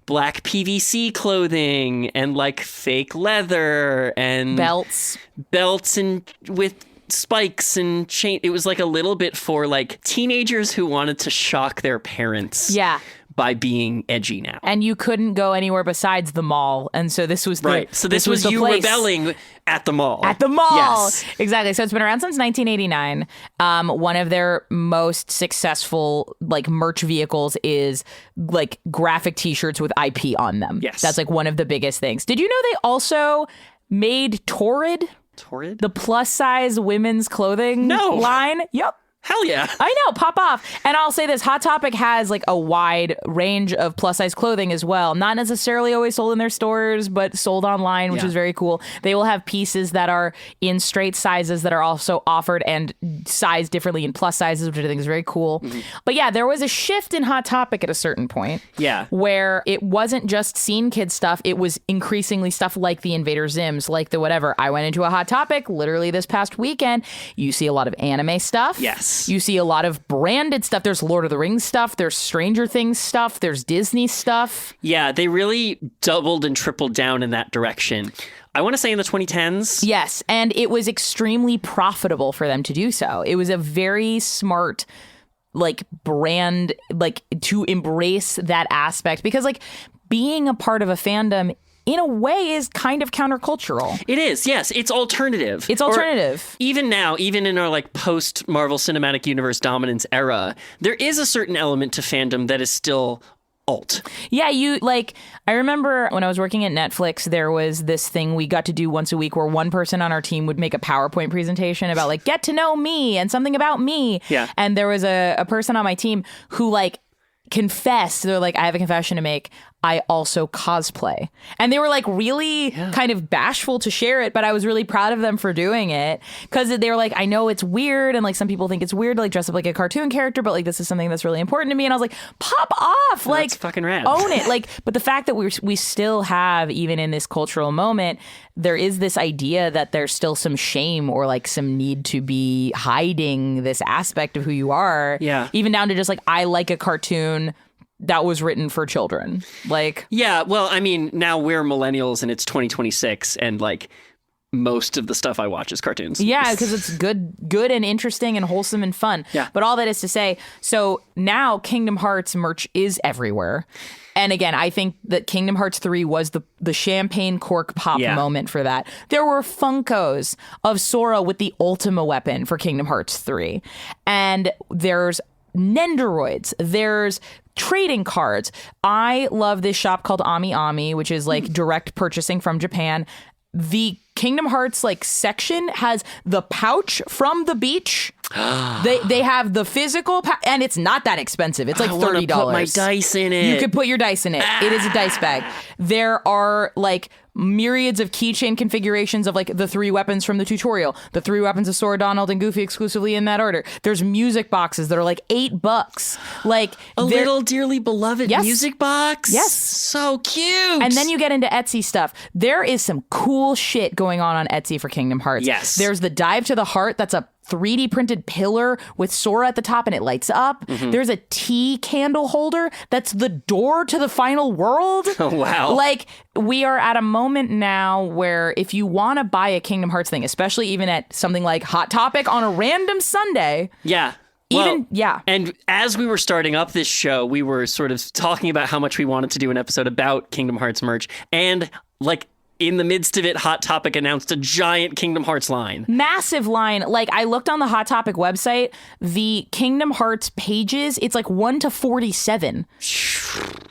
black PVC clothing and like fake leather and belts and with spikes and chain. It was like a little bit for like teenagers who wanted to shock their parents. Yeah. By being edgy now. And you couldn't go anywhere besides the mall. And so this was right. So this was you place. Rebelling at the mall. At the mall. Yes. Exactly. So it's been around since 1989. One of their most successful like merch vehicles is like graphic t-shirts with IP on them. Yes. That's like one of the biggest things. Did you know they also made Torrid? Torrid? The plus size women's clothing line? Yep. Hell yeah. I know, pop off. And I'll say this, Hot Topic has like a wide range of plus size clothing as well. Not necessarily always sold in their stores, but sold online, which is very cool. They will have pieces that are in straight sizes that are also offered and sized differently in plus sizes, which I think is very cool. Mm-hmm. But yeah, there was a shift in Hot Topic at a certain point. Yeah. Where it wasn't just scene kid stuff. It was increasingly stuff like the Invader Zims, like the whatever. I went into a Hot Topic literally this past weekend. You see a lot of anime stuff. Yes. You see a lot of branded stuff. There's Lord of the Rings stuff. There's Stranger Things stuff. There's Disney stuff. Yeah, they really doubled and tripled down in that direction. I want to say in the 2010s. Yes, and it was extremely profitable for them to do so. It was a very smart like brand, like to embrace that aspect, because like being a part of a fandom in a way is kind of countercultural. It is, yes. It's alternative. It's alternative. Or even now, even in our like post Marvel Cinematic Universe dominance era, there is a certain element to fandom that is still alt. Yeah, I remember when I was working at Netflix, there was this thing we got to do once a week where one person on our team would make a PowerPoint presentation about like, get to know me and something about me. Yeah. And there was a person on my team who like confessed, they're like, I have a confession to make. I also cosplay. And they were like really kind of bashful to share it, but I was really proud of them for doing it, because they were like, I know it's weird and like some people think it's weird to like dress up like a cartoon character, but like this is something that's really important to me. And I was like, pop off, like that's fucking rad. Own it. Like, but the fact that we still have, even in this cultural moment, there is this idea that there's still some shame or like some need to be hiding this aspect of who you are. Yeah. Even down to just like, I like a cartoon that was written for children. Like, yeah, well, I mean, now we're millennials and it's 2026 and like most of the stuff I watch is cartoons. Yeah, because it's good and interesting and wholesome and fun. Yeah. But all that is to say, so now Kingdom Hearts merch is everywhere. And again, I think that Kingdom Hearts 3 was the champagne cork pop moment for that. There were Funkos of Sora with the Ultima weapon for Kingdom Hearts 3. And there's Nendoroids. There's trading cards. I love this shop called Ami Ami, which is like direct purchasing from Japan. The Kingdom Hearts like section has the pouch from the beach. They have the physical and it's not that expensive. It's like $30. Put my dice in it. You could put your dice in it. It is a dice bag. There are like myriads of keychain configurations of like the 3 weapons from the tutorial, the 3 weapons of Sora, Donald, and Goofy exclusively in that order. There's music boxes that are like $8. Like a little dearly beloved music box. Yes. So cute. And then you get into Etsy stuff. There is some cool shit going on Etsy for Kingdom Hearts. Yes. There's the Dive to the Heart. That's a 3D printed pillar with Sora at the top and it lights up. Mm-hmm. There's a tea candle holder that's the door to the final world. Oh, wow. Like, we are at a moment now where if you want to buy a Kingdom Hearts thing, especially even at something like Hot Topic on a random Sunday. Yeah. And as we were starting up this show, we were sort of talking about how much we wanted to do an episode about Kingdom Hearts merch. And like, in the midst of it, Hot Topic announced a giant Kingdom Hearts line. Massive line. Like, I looked on the Hot Topic website, the Kingdom Hearts pages, it's like 1 to 47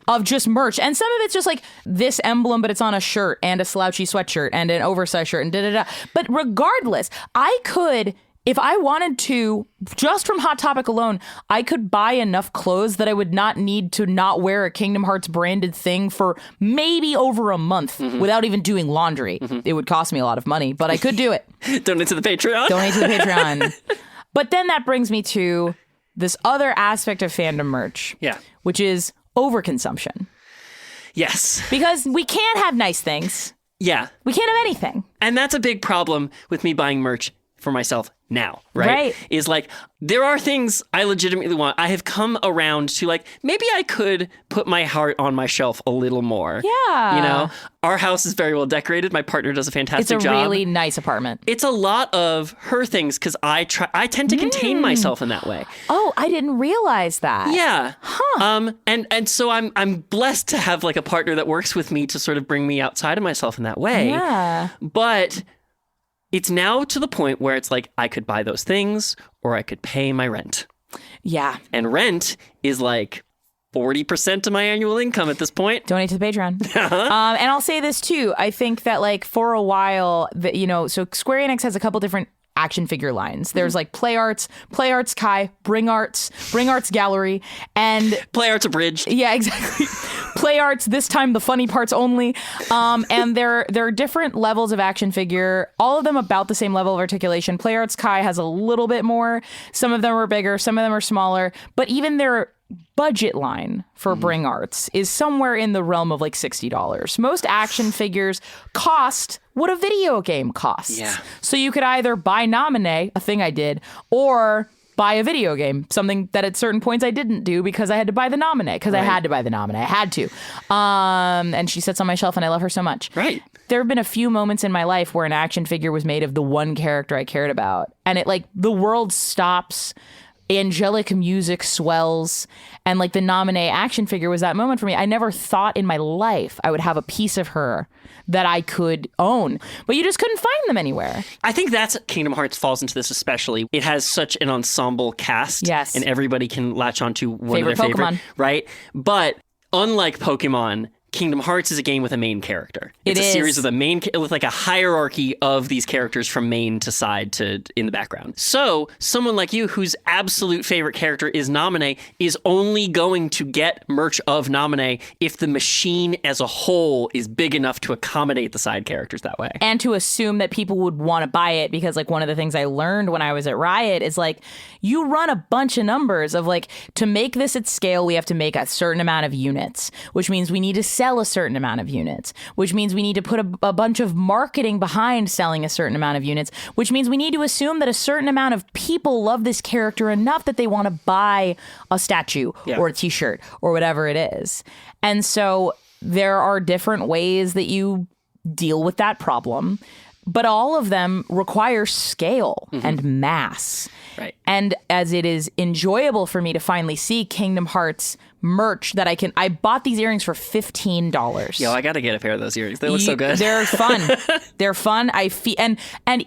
of just merch. And some of it's just like this emblem, but it's on a shirt and a slouchy sweatshirt and an oversized shirt and da-da-da. But regardless, I could if I wanted to, just from Hot Topic alone, I could buy enough clothes that I would not need to not wear a Kingdom Hearts branded thing for maybe over a month without even doing laundry. It would cost me a lot of money, but I could do it. Donate to the Patreon. Donate to the Patreon. But then that brings me to this other aspect of fandom merch, which is overconsumption. Yes. Because we can't have nice things. Yeah. We can't have anything. And that's a big problem with me buying merch for myself now, right? Is like, there are things I legitimately want. I have come around to like, maybe I could put my heart on my shelf a little more. Yeah. You know, our house is very well decorated. My partner does a fantastic job. It's a really nice apartment. It's a lot of her things because I tend to contain myself in that way. Oh, I didn't realize that. Yeah. Huh. And so I'm blessed to have like a partner that works with me to sort of bring me outside of myself in that way. Yeah. But it's now to the point where it's like I could buy those things or I could pay my rent. Yeah. And rent is like 40% of my annual income at this point. Donate to the Patreon. And I'll say this too. I think that like for a while, that so Square Enix has a couple different action figure lines. There's like Play Arts Kai, Bring Arts Gallery, and Play Arts Abridged. Yeah, exactly. Play Arts, this time the funny parts only. And there are different levels of action figure, all of them about the same level of articulation. Play Arts Kai has a little bit more. Some of them are bigger, some of them are smaller, but even their budget line for Bring Arts is somewhere in the realm of like $60. Most action figures cost what a video game costs. Yeah. So you could either buy Nominee, a thing I did, or buy a video game, something that at certain points I didn't do because I had to buy the Nominee, because I had to buy the Nominee. I had to. And she sits on my shelf and I love her so much. Right. There have been a few moments in my life where an action figure was made of the one character I cared about. And it like the world stops, angelic music swells, and like the Nominee action figure was that moment for me. I never thought in my life I would have a piece of her that I could own, but you just couldn't find them anywhere. I think that's Kingdom Hearts falls into this especially. It has such an ensemble cast, yes, and everybody can latch onto one favorite of their Pokemon. favorite, right? But unlike Pokemon, Kingdom Hearts is a game with a main character. It's a series with with like a hierarchy of these characters from main to side to in the background. So someone like you whose absolute favorite character is Nominee is only going to get merch of Nominee if the machine as a whole is big enough to accommodate the side characters that way. And to assume that people would want to buy it, because like one of the things I learned when I was at Riot is like you run a bunch of numbers of like, to make this at scale, we have to make a certain amount of units, which means we need to sell a certain amount of units, which means we need to put a bunch of marketing behind selling a certain amount of units, which means we need to assume that a certain amount of people love this character enough that they want to buy a statue or a t-shirt or whatever it is. And so there are different ways that you deal with that problem, but all of them require scale and mass. Right. And as it is enjoyable for me to finally see Kingdom Hearts merch that I bought these earrings for $15. Yo, I got to get a pair of those earrings. They look so good. They're fun. They're fun. And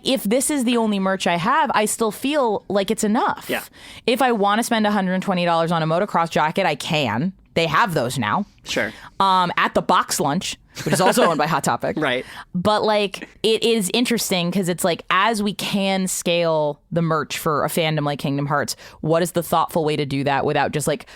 if this is the only merch I have, I still feel like it's enough. Yeah. If I want to spend $120 on a motocross jacket, I can. They have those now. Sure. At the Box Lunch, which is also owned by Hot Topic. Right. But like, it is interesting because it's like, as we can scale the merch for a fandom like Kingdom Hearts, what is the thoughtful way to do that without just like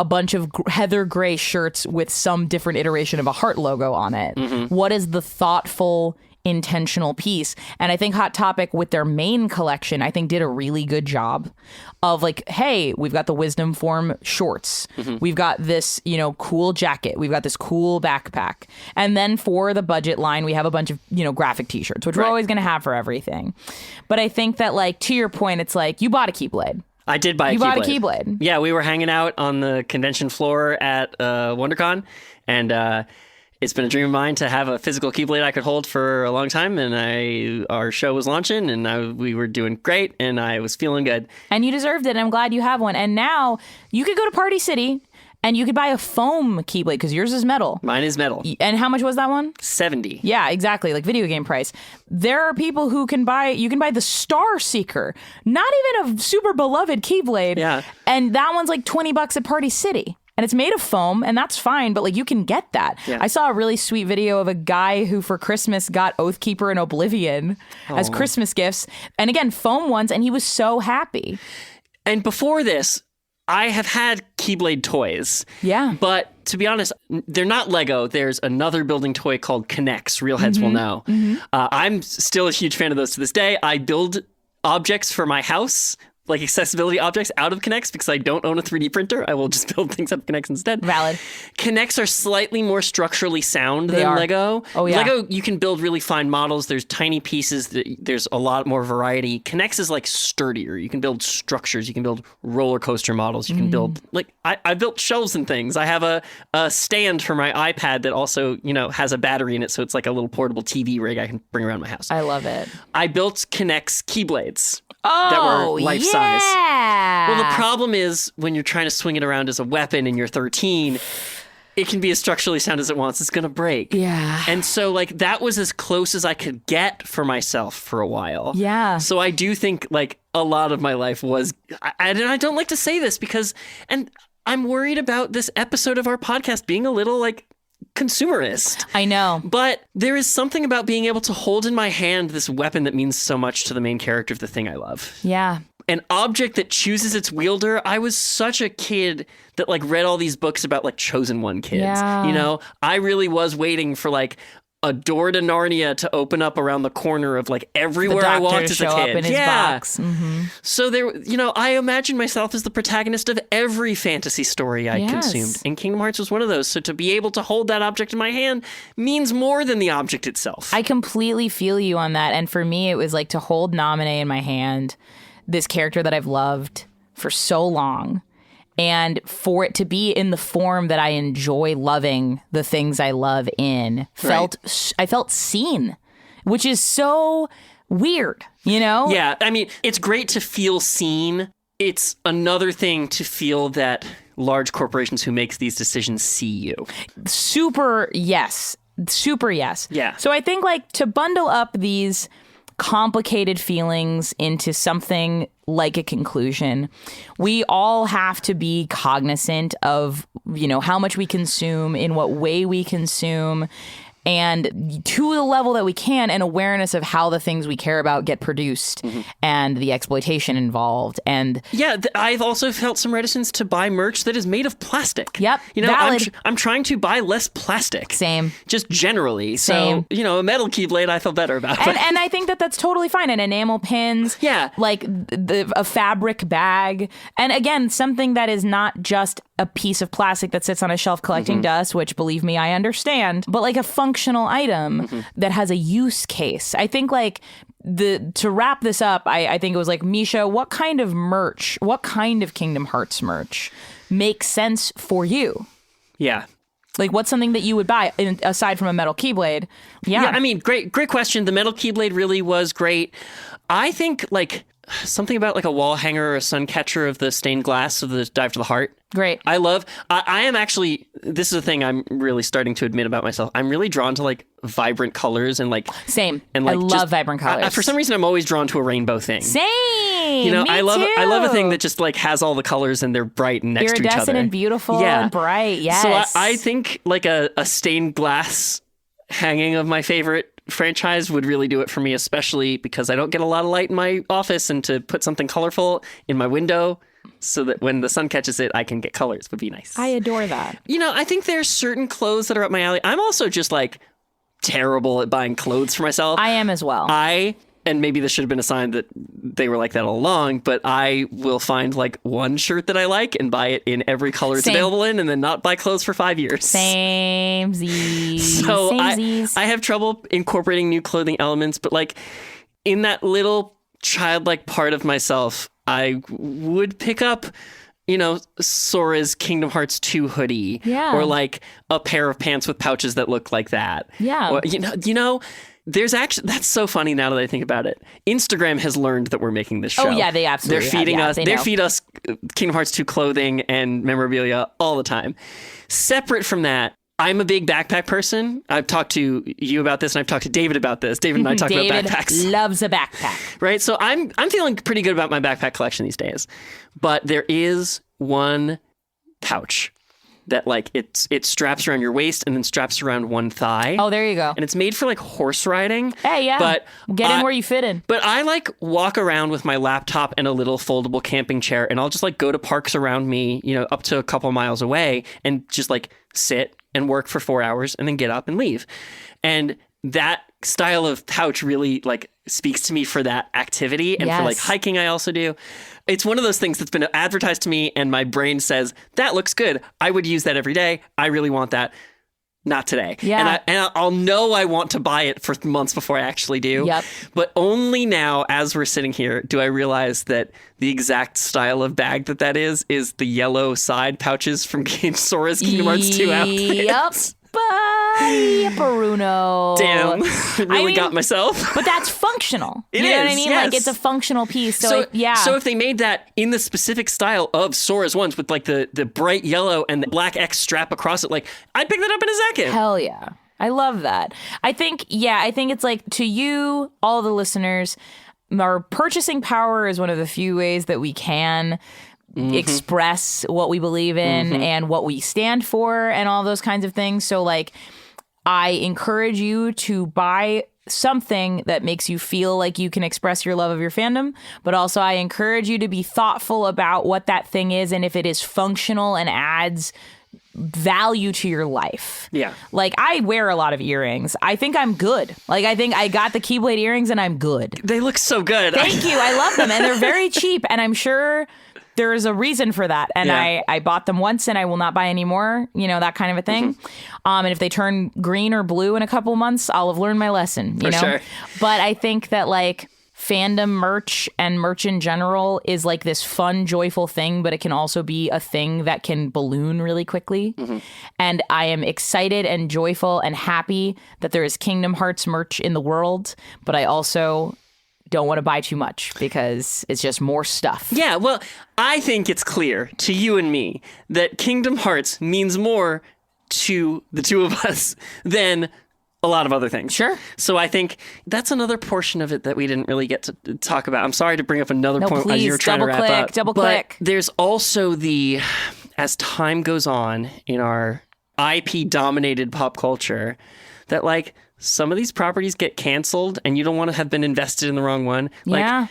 a bunch of heather gray shirts with some different iteration of a heart logo on it? What is the thoughtful, intentional piece? And I think Hot Topic with their main collection, I think did a really good job of like, hey, we've got the Wisdom Form shorts. We've got this, cool jacket. We've got this cool backpack. And then for the budget line, we have a bunch of, graphic t-shirts, which we're always going to have for everything. But I think that like, to your point, it's like you bought a Keyblade. I did buy a Keyblade. You bought a Keyblade. Yeah, we were hanging out on the convention floor at WonderCon, and it's been a dream of mine to have a physical Keyblade I could hold for a long time, and our show was launching, and we were doing great, and I was feeling good. And you deserved it, and I'm glad you have one. And now you could go to Party City, and you could buy a foam Keyblade, because yours is metal. Mine is metal. And how much was that one? $70. Yeah, exactly. Like video game price. There are people who can buy the Star Seeker, not even a super beloved Keyblade. Yeah. And that one's like $20 at Party City. and it's made of foam, and that's fine, but like you can get that. Yeah. I saw a really sweet video of a guy who for Christmas got Oathkeeper and Oblivion as Christmas gifts, and again, foam ones, and he was so happy. And before this, I have had Keyblade toys. Yeah. But to be honest, they're not Lego. There's another building toy called K'NEX. Real heads will know. I'm still a huge fan of those to this day. I build objects for my house, like accessibility objects, out of K'NEX because I don't own a 3D printer. I will just build things out of K'NEX instead. Valid. K'NEX are slightly more structurally sound than Lego. Oh, yeah. Lego, you can build really fine models. There's tiny pieces. There's a lot more variety. K'NEX is like sturdier. You can build structures. You can build roller coaster models. You can build, like, I built shelves and things. I have a stand for my iPad that also, has a battery in it. So it's like a little portable TV rig I can bring around my house. I love it. I built K'NEX Keyblades. Oh, that were life size. Yeah. Well, the problem is when you're trying to swing it around as a weapon and you're 13, it can be as structurally sound as it wants. It's going to break. Yeah. And so, like, that was as close as I could get for myself for a while. Yeah. So I do think, like, a lot of my life was, and I don't like to say this because, and I'm worried about this episode of our podcast being a little, like, consumerist. I know. But there is something about being able to hold in my hand this weapon that means so much to the main character of the thing I love. Yeah. An object that chooses its wielder. I was such a kid that like read all these books about like chosen one kids. Yeah. I really was waiting for like a door to Narnia to open up around the corner of like everywhere I walked as a kid. Show up in his box. Mm-hmm. So there, I imagine myself as the protagonist of every fantasy story I consumed, and Kingdom Hearts was one of those. So to be able to hold that object in my hand means more than the object itself. I completely feel you on that. And for me, it was like to hold Namine in my hand, this character that I've loved for so long. And for it to be in the form that I enjoy loving the things I love in, I felt seen, which is so weird, Yeah, I mean, it's great to feel seen. It's another thing to feel that large corporations who make these decisions see you. Super yes. Yeah. So I think like to bundle up these complicated feelings into something like a conclusion, we all have to be cognizant of, how much we consume, in what way we consume, and to the level that we can, and awareness of how the things we care about get produced and the exploitation involved. And I've also felt some reticence to buy merch that is made of plastic. Yep, valid. I'm trying to buy less plastic. Same. Just generally. Same. So, a metal Keyblade I feel better about. And I think that that's totally fine. And enamel pins. Yeah. Like a fabric bag. And again, something that is not just a piece of plastic that sits on a shelf collecting dust, which, believe me, I understand, but like a functional item that has a use case. I think like to wrap this up, I think it was like, Mischa, what kind of Kingdom Hearts merch makes sense for you? Yeah. Like, what's something that you would buy aside from a metal Keyblade? Yeah. I mean, great question. The metal Keyblade really was great. I think like something about like a wall hanger or a sun catcher of the stained glass of the Dive to the Heart. Great. I am actually, this is a thing I'm really starting to admit about myself. I'm really drawn to like vibrant colors and like. Same. And like I love vibrant colors. For some reason, I'm always drawn to a rainbow thing. Same. Me I love a thing too. that just like has all the colors and they're bright and next to each other. Iridescent and beautiful and bright. Yes. So I think like a stained glass hanging of my favorite franchise would really do it for me, especially because I don't get a lot of light in my office, and to put something colorful in my window so that when the sun catches it, I can get colors would be nice. I adore that. I think there's certain clothes that are up my alley. I'm also just like terrible at buying clothes for myself. I am as well. And maybe this should have been a sign that they were like that all along, but I will find like one shirt that I like and buy it in every color it's available in, and then not buy clothes for 5 years. Same Z's. So Same-sies. I have trouble incorporating new clothing elements, but like in that little childlike part of myself, I would pick up, Sora's Kingdom Hearts 2 hoodie. Yeah. Or like a pair of pants with pouches that look like that. Yeah. Or, there's actually, that's so funny now that I think about it. Instagram has learned that we're making this show. Oh yeah, they absolutely They're feeding have. us. They They know. feed us Kingdom Hearts 2 clothing and memorabilia all the time. Separate from that, I'm a big backpack person. I've talked to you about this, and I've talked to David about this. David and I talked about backpacks. David loves a backpack. Right? So I'm feeling pretty good about my backpack collection these days. But there is one pouch that like it straps around your waist and then straps around one thigh. Oh, there you go. And it's made for like horse riding. Hey, yeah. But get in where you fit in. But I like walk around with my laptop and a little foldable camping chair, and I'll just like go to parks around me, up to a couple miles away, and just like sit and work for 4 hours and then get up and leave. And that style of couch really like speaks to me for that activity, and for like hiking I also do. It's one of those things that's been advertised to me and my brain says, that looks good. I would use that every day. I really want that. Not today. Yeah. And I'll know I want to buy it for months before I actually do. Yep. But only now, as we're sitting here, do I realize that the exact style of bag that is the yellow side pouches from Sora's Kingdom Hearts 2 outfit. Yep. Bye, Bruno. Damn. Really got myself. But that's functional. It you know is, what I mean? yes. Like, it's a functional piece. So if they made that in the specific style of Sora's ones with like the bright yellow and the black X strap across it, like, I'd pick that up in a second. Hell yeah. I love that. I think it's like, to you, all the listeners, our purchasing power is one of the few ways that we can express what we believe in and what we stand for and all those kinds of things. So like, I encourage you to buy something that makes you feel like you can express your love of your fandom, but also I encourage you to be thoughtful about what that thing is and if it is functional and adds value to your life. Yeah. Like, I wear a lot of earrings. I think I'm good. Like, I think I got the Keyblade earrings and I'm good. They look so good. Thank you. I love them. And they're very cheap. And I'm sure there is a reason for that. And I bought them once and I will not buy any more, that kind of a thing. And if they turn green or blue in a couple months, I'll have learned my lesson, you know? Sure. But I think that like fandom merch and merch in general is like this fun, joyful thing, but it can also be a thing that can balloon really quickly. And I am excited and joyful and happy that there is Kingdom Hearts merch in the world, but I also don't want to buy too much because it's just more stuff. Yeah, well, I think it's clear to you and me that Kingdom Hearts means more to the two of us than a lot of other things. Sure. So I think that's another portion of it that we didn't really get to talk about. I'm sorry to bring up another point as you were trying to wrap up. Double click. There's also as time goes on in our IP-dominated pop culture, that like some of these properties get canceled and you don't want to have been invested in the wrong one. Like,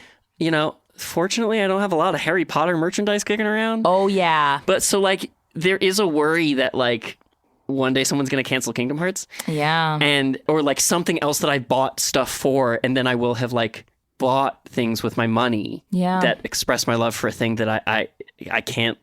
fortunately, I don't have a lot of Harry Potter merchandise kicking around. Oh, yeah. But so like there is a worry that like one day someone's going to cancel Kingdom Hearts. Yeah. Or like something else that I bought stuff for, and then I will have like bought things with my money that express my love for a thing that I can't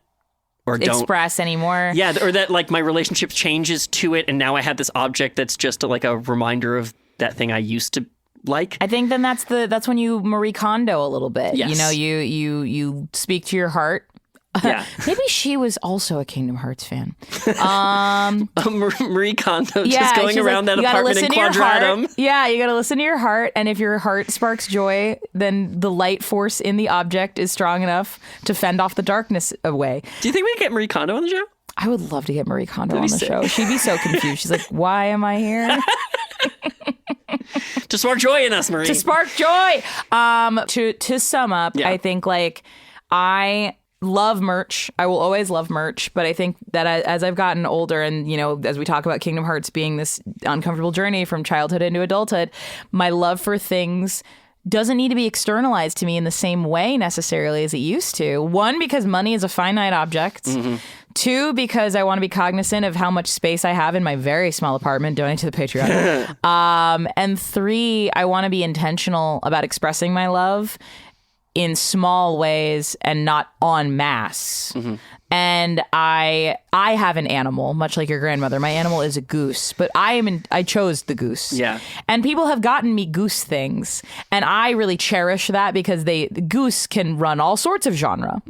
or don't express anymore. Yeah, or that like my relationship changes to it, and now I have this object that's just like a reminder of that thing I used to like. I think then that's when you Marie Kondo a little bit. Yes. You speak to your heart. Yeah. Maybe she was also a Kingdom Hearts fan. Marie Kondo just going around that apartment in Quadratum. Yeah, you got to listen to your heart. And if your heart sparks joy, then the light force in the object is strong enough to fend off the darkness away. Do you think we could get Marie Kondo on the show? I would love to get Marie Kondo on the show. She'd be so confused. She's like, why am I here? To spark joy in us, Marie. To spark joy. To sum up, I think like I love merch. I will always love merch, but I think that as I've gotten older and, as we talk about Kingdom Hearts being this uncomfortable journey from childhood into adulthood, my love for things doesn't need to be externalized to me in the same way necessarily as it used to. One, because money is a finite object. Two, because I want to be cognizant of how much space I have in my very small apartment. Donate to the Patreon. And three, I want to be intentional about expressing my love in small ways and not en masse. And I have an animal, much like your grandmother. My animal is a goose, but I chose the goose. Yeah. And people have gotten me goose things, and I really cherish that because the goose can run all sorts of genre.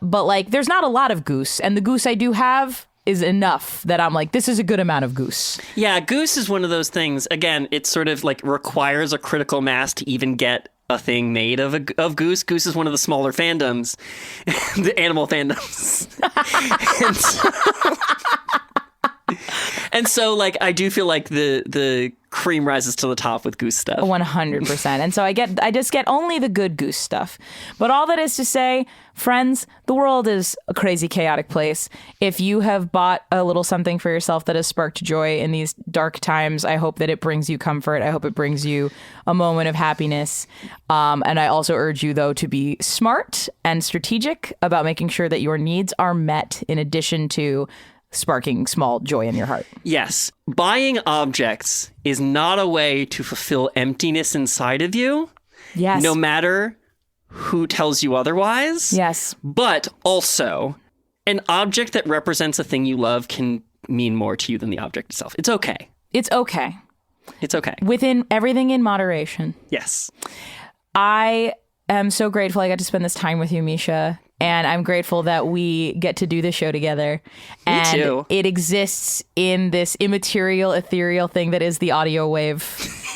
But like, there's not a lot of goose, and the goose I do have is enough that I'm like, this is a good amount of goose. Yeah, goose is one of those things. Again, it sort of like requires a critical mass to even get a thing made of goose. Goose is one of the smaller fandoms, the animal fandoms. And so like I do feel like the cream rises to the top with goose stuff. 100%. And so I just get only the good goose stuff. But all that is to say, friends, the world is a crazy, chaotic place. If you have bought a little something for yourself that has sparked joy in these dark times, I hope that it brings you comfort. I hope it brings you a moment of happiness. And I also urge you, though, to be smart and strategic about making sure that your needs are met in addition to sparking small joy in your heart. Yes. Buying objects is not a way to fulfill emptiness inside of you. Yes. No matter who tells you otherwise. Yes. But also, an object that represents a thing you love can mean more to you than the object itself. It's okay. It's okay. It's okay. Within everything in moderation. Yes. I am so grateful I got to spend this time with you, Mischa. And I'm grateful that we get to do this show together. And Me too. It exists in this immaterial, ethereal thing that is the audio wave.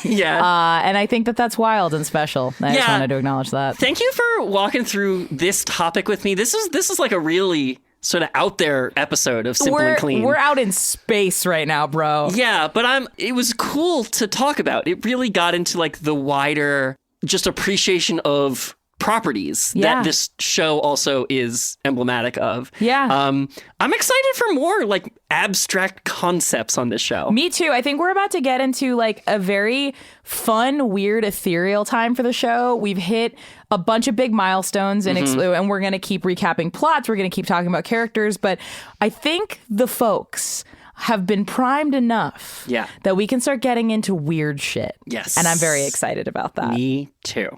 Yeah. And I think that that's wild and special. I just wanted to acknowledge that. Thank you for walking through this topic with me. This is like a really sort of out there episode of Simple and Clean. We're out in space right now, bro. Yeah, but it was cool to talk about. It really got into like the wider just appreciation of properties that this show also is emblematic of. Yeah. I'm excited for more like abstract concepts on this show. Me too. I think we're about to get into like a very fun, weird, ethereal time for the show. We've hit a bunch of big milestones and we're going to keep recapping plots. We're going to keep talking about characters. But I think the folks have been primed enough that we can start getting into weird shit. Yes. And I'm very excited about that. Me too.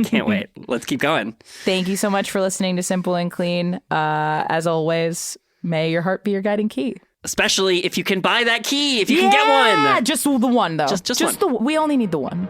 Can't wait. Let's keep going. Thank you so much for listening to Simple and Clean. As always, may your heart be your guiding key. Especially if you can buy that key, if you can get one. Just the one, though. Just one. We only need the one.